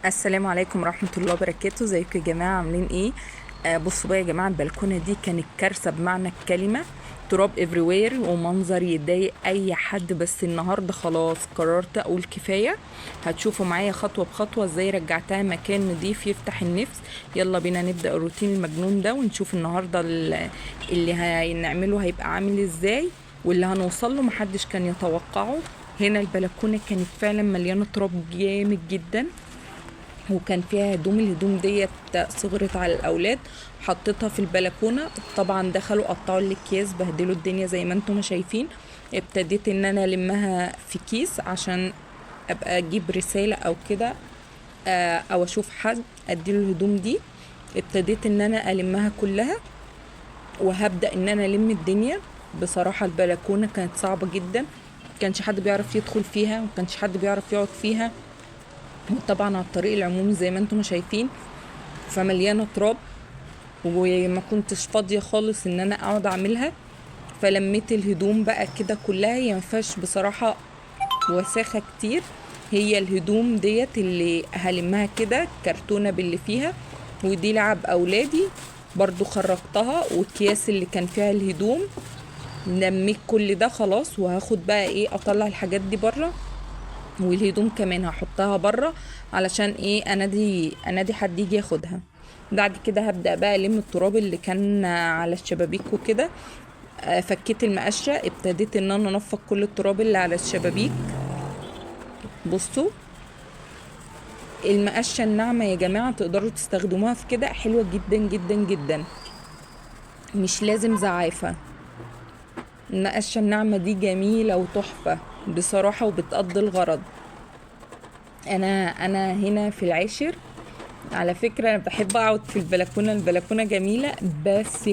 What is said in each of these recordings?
السلام عليكم ورحمة الله وبركاته. ازيكم يا جماعة؟ عاملين ايه؟ بصوا بقى يا جماعة، البلكونة دي كانت كارثة بمعنى الكلمة. تراب everywhere ومنظر يضايق اي حد، بس النهاردة خلاص قررت اقول كفاية. هتشوفوا معايا خطوة بخطوة ازاي رجعتها مكان نضيف يفتح النفس. يلا بينا نبدأ الروتين المجنون ده ونشوف النهاردة اللي هنعمله هيبقى عامل ازاي، واللي هنوصل له محدش كان يتوقعه. هنا البلكونة كانت فعلا مليانة تراب جامد جدا، وكان فيها هدوم. الهدوم ديت صغرت على الاولاد، حطيتها في البلكونه. طبعا دخلوا قطعوا الاكياس، بهدلوا الدنيا زي ما انتم شايفين. ابتديت ان انا المها في كيس عشان ابقى اجيب رساله او كده، او اشوف حد اديله الهدوم دي. ابتديت ان انا المها كلها وهبدا ان انا الم الدنيا. بصراحه البلكونه كانت صعبه جدا، مكانش حد بيعرف يدخل فيها، مكانش حد بيعرف يقعد فيها. طبعا على الطريق العمومي زي ما انتم شايفين، فمليانه تراب، وما كنتش فاضيه خالص ان انا اقعد اعملها. فلميت الهدوم بقى كده كلها، هي مفيهاش بصراحه وساخه كتير. هي الهدوم ديت اللي هلمها كده، كرتونه باللي فيها، ودي لعب اولادي برضو خرجتها، والكياس اللي كان فيها الهدوم. لميت كل ده خلاص، وهاخد بقى ايه، اطلع الحاجات دي بره، والهدوم كمان هحطها بره علشان ايه، انادي حد يجي ياخدها. بعد كده هبدأ بقى الم التراب اللي كان على الشبابيك وكده. فكيت المقشة، ابتديت ان انا انفض كل التراب اللي على الشبابيك. بصوا، المقشة الناعمة يا جماعة تقدروا تستخدموها في كده، حلوة جدا جدا جدا، مش لازم زعافة. المقشة الناعمة دي جميلة وتحفة بصراحة، وبتقضي الغرض. انا هنا في العاشر. على فكرة أنا بحب أقعد في البلكونة، البلكونة جميلة بس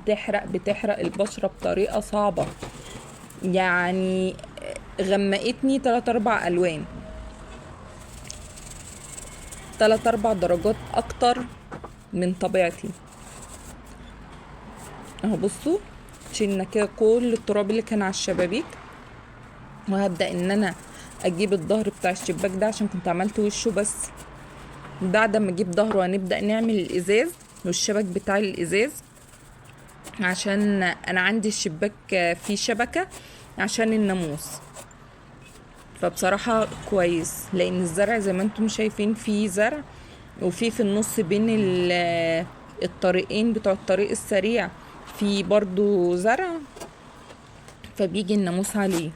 بتحرق البشرة بطريقة صعبة. يعني غمقتني 3 4 ألوان، 3 4 درجات أكتر من طبيعتي. أهو بصوا، شلنا كده كل التراب اللي كان على الشبابيك، وهبدأ إن أنا أجيب الظهر بتاع الشباك ده عشان كنت عملت وشه بس. بعد ما أجيب ظهره هنبدأ نعمل الإزاز والشبك بتاع الإزاز، عشان انا عندي الشباك فيه شبكة عشان الناموس. فبصراحة كويس، لان الزرع زي ما انتم شايفين فيه زرع، وفي النص بين الطريقين بتوع الطريق السريع في برضو زرع، فبيجي الناموس عليه.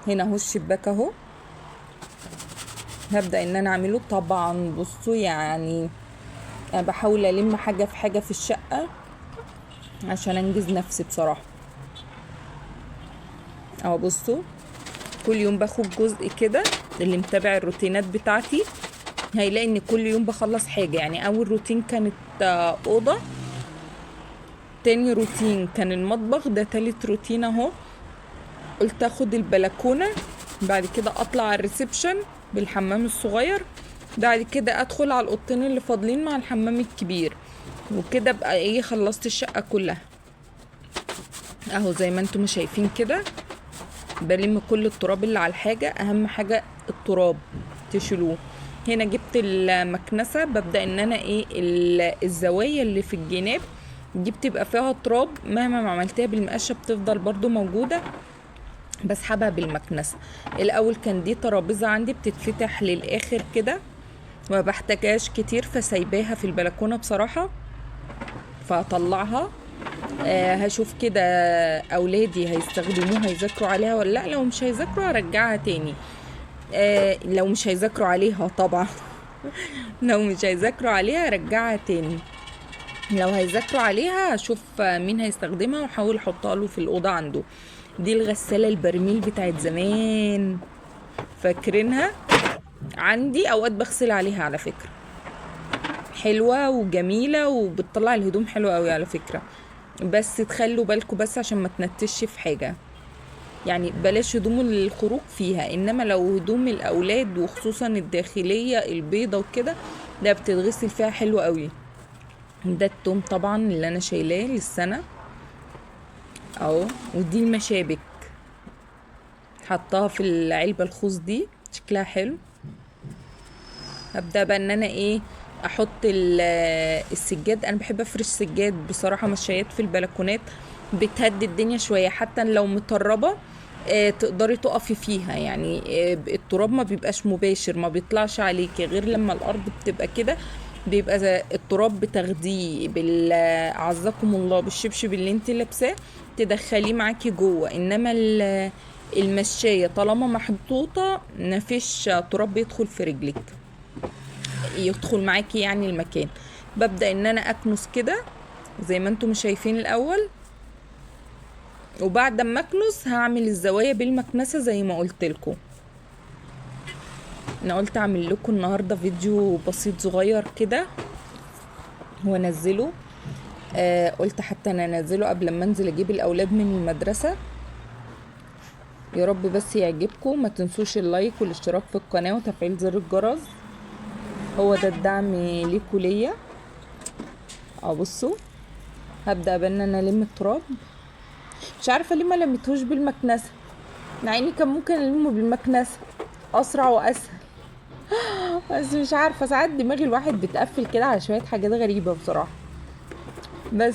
هنا اهو الشباك اهو، هبدأ ان انا اعمله. طبعا بصوا يعني انا بحاول الم حاجة في حاجة في الشقة عشان انجز نفسي بصراحة. اهو بصوا، كل يوم باخد جزء كده. اللي متابع الروتينات بتاعتي هيلاقي ان كل يوم بخلص حاجة. يعني اول روتين كانت اوضة، تاني روتين كان المطبخ، ده تالت روتين اهو. قلت اخد البلكونة، بعد كده اطلع على الريسبشن بالحمام الصغير، بعد كده ادخل على الاوضتين اللي فاضلين مع الحمام الكبير، وكده بقى ايه، خلصت الشقة كلها. اهو زي ما انتم شايفين كده، بلم كل التراب اللي على الحاجة. اهم حاجة التراب تشيلوه. هنا جبت المكنسة، ببدأ ان انا ايه، الزوايا اللي في الجناب دي بتبقى فيها تراب، مهما ما عملتها بالمقشة بتفضل برضو موجودة، بسحبها بالمكنسة. الاول كان دي ترابيزة عندي بتتفتح للاخر كده، ما بحتاجهاش كتير، فسايباها في البلكونة بصراحة، فاطلعها. هشوف كده اولادي هيستخدموها يذاكروا عليها ولا لا. لو مش هيذاكروا هرجعها تاني. لو مش هيذاكروا عليها طبعا لو مش هيذاكروا عليها هرجعها تاني. لو هيذاكروا عليها هشوف مين هيستخدمها واحاول احطها له في الاوضه عنده. دي الغساله البرميل بتاعت زمان، فاكرينها؟ عندي اوقات بغسل عليها على فكره، حلوه وجميله وبتطلع الهدوم حلوه قوي على فكره. بس تخلوا بالكم بس عشان ما تنتش في حاجه. يعني بلاش هدوم الخروج فيها، انما لو هدوم الاولاد وخصوصا الداخليه البيضه وكده، ده بتتغسل فيها حلو قوي. ده التوم طبعا اللي انا شايلاه للسنه اهو. ودي المشابك، حطاها في العلبه الخوص دي، شكلها حلو. هبدأ بقى ان انا ايه احط السجاد. انا بحب افرش سجاد بصراحة، مشايات في البلكونات بتهدي الدنيا شوية، حتى لو مطربة تقدري تقفي فيها. يعني التراب ما بيبقاش مباشر، ما بيطلعش عليكي غير لما الارض بتبقى كده، بيبقى زي التراب بتاخديه عزكم الله بالشبشب اللي انت لابساه تدخليه معاكي جوه. انما المشاية طالما محطوطة مفيش تراب بيدخل في رجلك، يدخل معاكي يعني المكان. ببدأ ان انا اكنس كده زي ما انتم شايفين الاول، وبعد ما اكنس هعمل الزوايا بالمكنسة زي ما قلت لكم. انا قلت اعمل لكم النهاردة فيديو بسيط صغير كده وانزله. قلت حتى انا انزله قبل ما انزل اجيب الاولاد من المدرسة. يا رب بس يعجبكم. ما تنسوش اللايك والاشتراك في القناة وتفعيل زر الجرس، هو ده الدعم ليكوا ليا. بصوا هبدأ بان انا الم التراب. مش عارفة ليه ما لميتهوش بالمكنسة، مع اني كان ممكن المه بالمكنسة اسرع واسهل. بس مش عارفة، ساعات دماغ الواحد بتقفل كده على شوية حاجات غريبة بصراحة. بس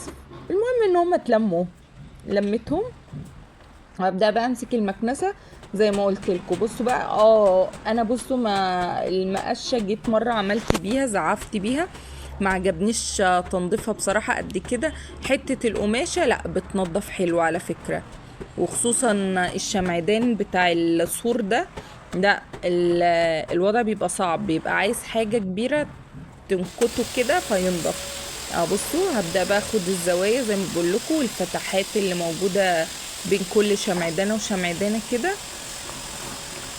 المهم ان هما اتلموا، لميتهم. هبدأ بقى امسك المكنسة زي ما قلت لكم. بصوا بقى انا بصوا ما المقشة جيت مرة عملت بيها زعفت بيها، ما عجبنيش تنظيفها بصراحة قد كده. حتة القماشة لا بتنظف حلو على فكرة، وخصوصا الشمعدان بتاع السور ده. لا الوضع بيبقى صعب، بيبقى عايز حاجة كبيرة تنكته كده فينضف. بصوا هبدأ بقى اخد الزوايا زي ما بقول لكم، والفتحات اللي موجودة بين كل شمعدانة وشمعدانة كده،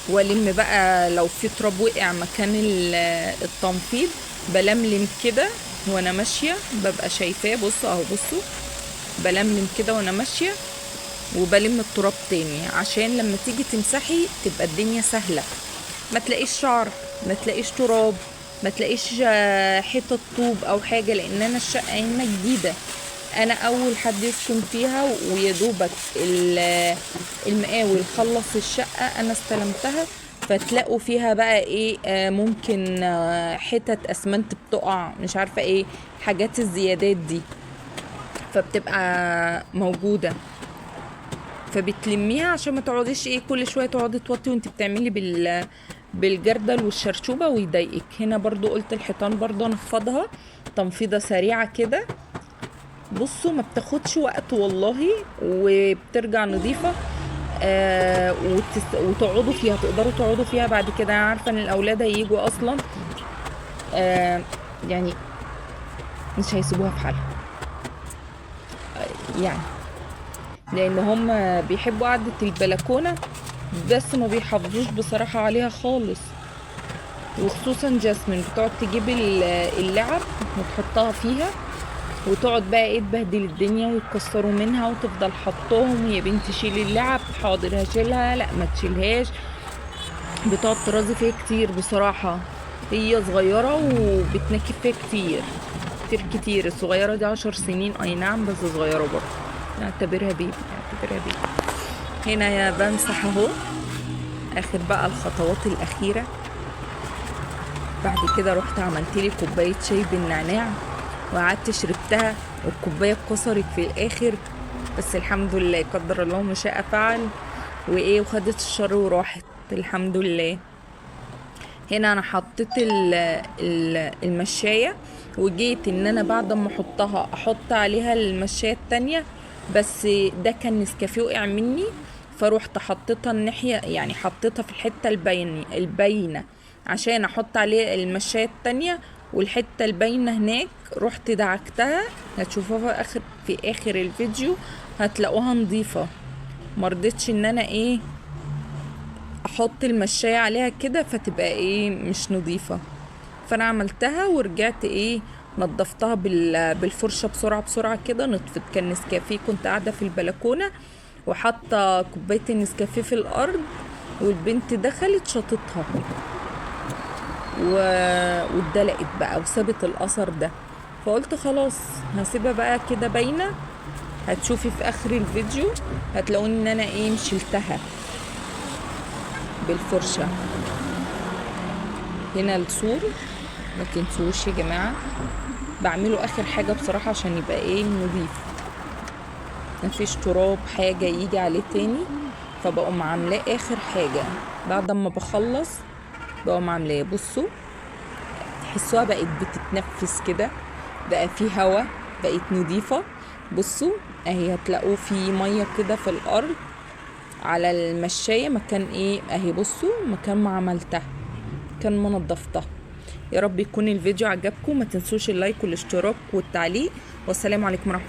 والم بقى لو في تراب وقع مكان التنفيض بلملم كده وانا ماشية، ببقى شايفاه. بصوا بلملم كده وانا ماشية، وبلم التراب تاني عشان لما تيجي تمسحي تبقى الدنيا سهلة، ما تلاقيش شعر، ما تلاقيش تراب، ما تلاقيش حتة طوب او حاجة. لان انا الشقة هنا جديدة، انا اول حد يسكن فيها، ويدوبك المقاول خلص الشقة انا استلمتها. فتلاقوا فيها بقى ايه ممكن حتت اسمنت بتقع، مش عارفة ايه حاجات الزيادات دي فبتبقى موجودة، فبتلميها عشان ما تقعديش ايه كل شويه تقعدي توطي وانت بتعملي بالجردل والشرشوبه ويضايقك. هنا برضو قلت الحيطان برضو انفضها تنفيضه سريعه كده. بصوا ما بتاخدش وقت والله، وبترجع نظيفه. وتقعدوا فيها، تقدروا تقعدوا فيها بعد كده. انا عارفه ان الاولاد هيجوا اصلا يعني مش هيسيبوها في حالها، يعني لان هم بيحبوا قعدة البلكونة بس ما بيحافظوش بصراحة عليها خالص. وخصوصا جاسمين بتقعد تجيب اللعب وتحطها فيها، وتقعد بقى ايه تبهدل الدنيا ويتكسروا منها، وتفضل حطهم يا بنتي شيلي اللعب، حاضر هشيلها، لا ما تشيلهاش. بتقعد ترازي فيها كتير بصراحة، هي صغيرة وبتنكب فيها كتير كتير كتير. الصغيرة دي 10 سنين اي نعم، بس صغيرة برضه، نعتبرها بيبي نعتبرها بيبي. هنا يا بمسح اهو اخر بقى الخطوات الاخيرة. بعد كده رحت عملت لي كوباية شاي بالنعناع وقعدت شربتها، والكوباية اتكسرت في الاخر، بس الحمد لله قدر الله ما شاء فعل، وايه وخدت الشر وراحت الحمد لله. هنا انا حطيت المشاية، وجيت ان انا بعد ما احطها احط عليها المشاية التانية، بس ده كان نسكافيه وقع مني، فروحت حطيتها الناحية، يعني حطيتها في الحتة الباينة عشان احط عليه المشاية التانية، والحتة الباينة هناك رحت دعكتها. هتشوفوها في اخر الفيديو هتلاقوها نظيفة. مرضتش ان انا ايه احط المشاية عليها كده فتبقى ايه مش نظيفة، فانا عملتها ورجعت ايه نضفتها بالفرشة بسرعة بسرعة كده. نطفت كان نسكافيه، كنت قاعدة في البلكونة وحاطة كوباية النسكافيه في الارض، والبنت دخلت شطتها واتدلقت بقى وسابت الاثر ده، فقلت خلاص هسيبها بقى كده باينة. هتشوفي في اخر الفيديو هتلاقوني ان انا ايه مشلتها بالفرشة. هنا السور، ما تنسوش يا جماعه. بعمله اخر حاجه بصراحه عشان يبقى ايه نضيف، مفيش تراب حاجه يجي عليه تاني، فبقوم عاملاه اخر حاجه بعد ما بخلص. بقوم عاملاه، بصوا تحسوها بقت بتتنفس كده، بقى فيه هوا، بقت نضيفه. بصوا اهي هتلاقوا في ميه كده في الارض على المشايه مكان ايه اهي، بصوا مكان ما عملتها، مكان ما نضفتها. يا رب يكون الفيديو عجبكم، ما تنسوش اللايك والاشتراك والتعليق، والسلام عليكم ورحمه الله.